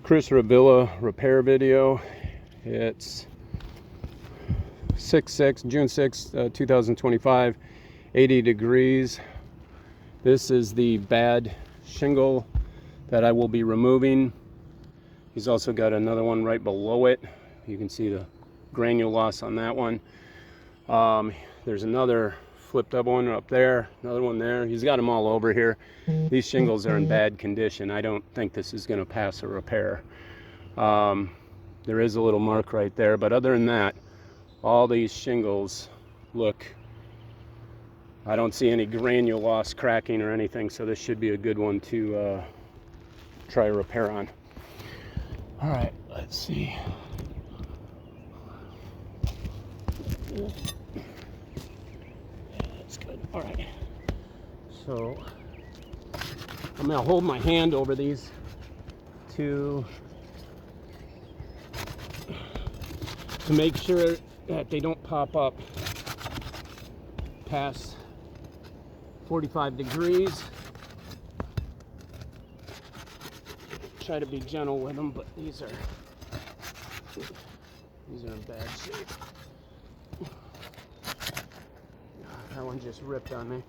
Revilla repair video. It's June 6, 2025, 80 degrees. This is the bad shingle that I will be removing. He's also got another one right below it. You can see the granule loss on that one. There's another flipped up one up there, another one there. He's got them all over here. These shingles are in bad condition. I don't think this is going to pass a repair. There is a little mark right there, but other than that, all these shingles look, I don't see any granule loss, cracking or anything, so this should be a good one to try a repair on. All right, let's see. Yeah, that's good. All right, so I'm gonna hold my hand over these to make sure that they don't pop up past 45 degrees. Try to be gentle with them, but these are in bad shape. That one just ripped on me.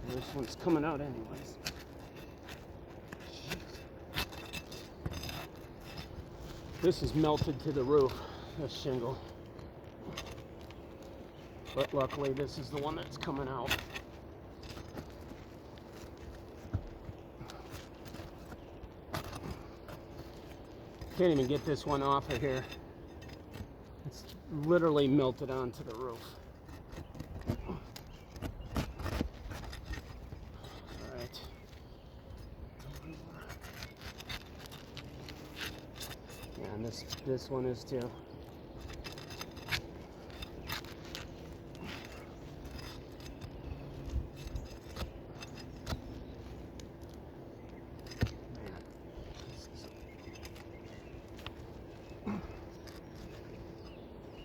And this one's coming out anyways. This is melted to the roof, this shingle. But luckily this is the one that's coming out. Can't even get this one off of here. It's literally melted onto the roof. Alright. Yeah, and this one is too.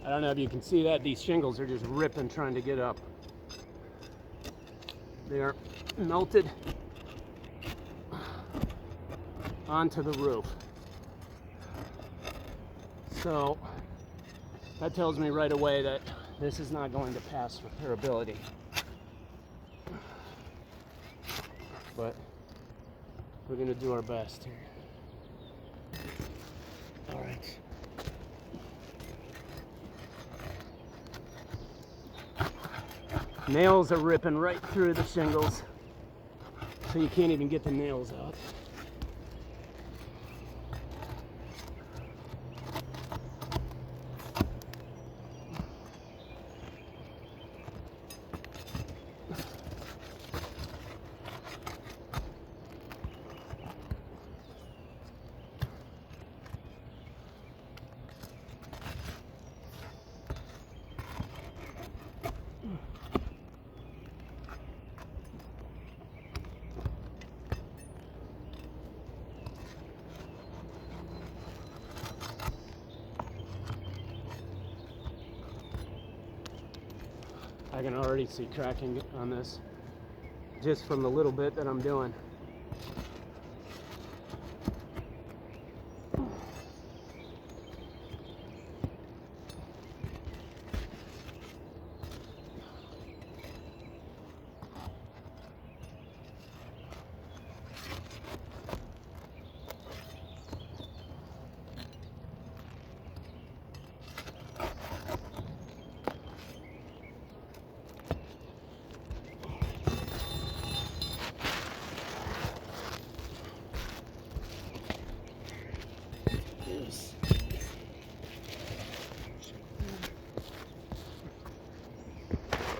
I don't know if you can see that. These shingles are just ripping trying to get up. They are melted onto the roof. So that tells me right away that this is not going to pass repairability. But we're going to do our best here. All right. Nails are ripping right through the shingles, so you can't even get the nails out. I can already see cracking on this just from the little bit that I'm doing.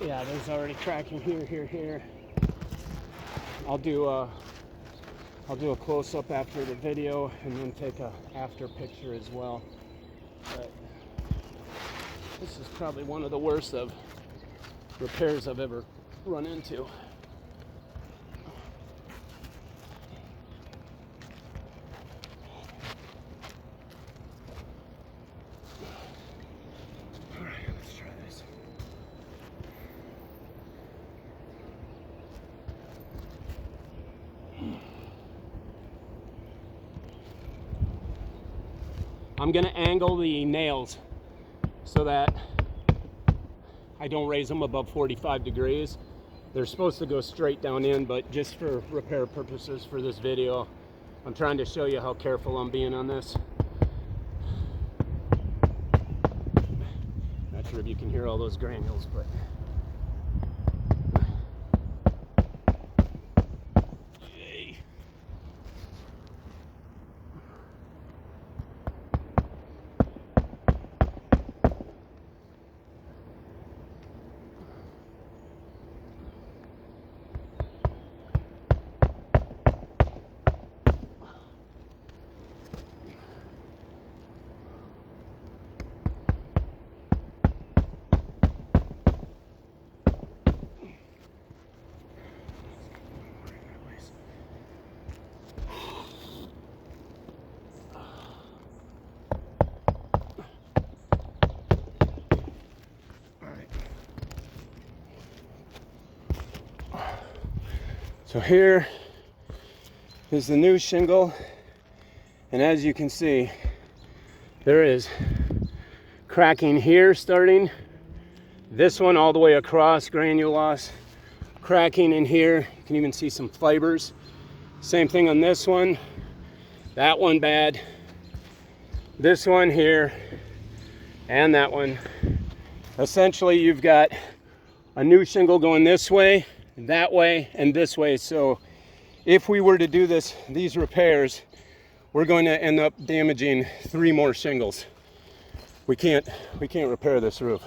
Yeah, there's already cracking here. I'll do a close-up after the video and then take a after picture as well. But this is probably one of the worst of repairs I've ever run into. I'm gonna angle the nails so that I don't raise them above 45 degrees. They're supposed to go straight down in, but just for repair purposes for this video, I'm trying to show you how careful I'm being on this. Not sure if you can hear all those granules, but so here is the new shingle, and as you can see, there is cracking here starting, this one all the way across, granule loss, cracking in here. You can even see some fibers. Same thing on this one, that one bad, this one here, and that one. Essentially, you've got a new shingle going this way, that way, and this way. So if we were to do these repairs, we're going to end up damaging 3 more shingles. We can't repair this roof.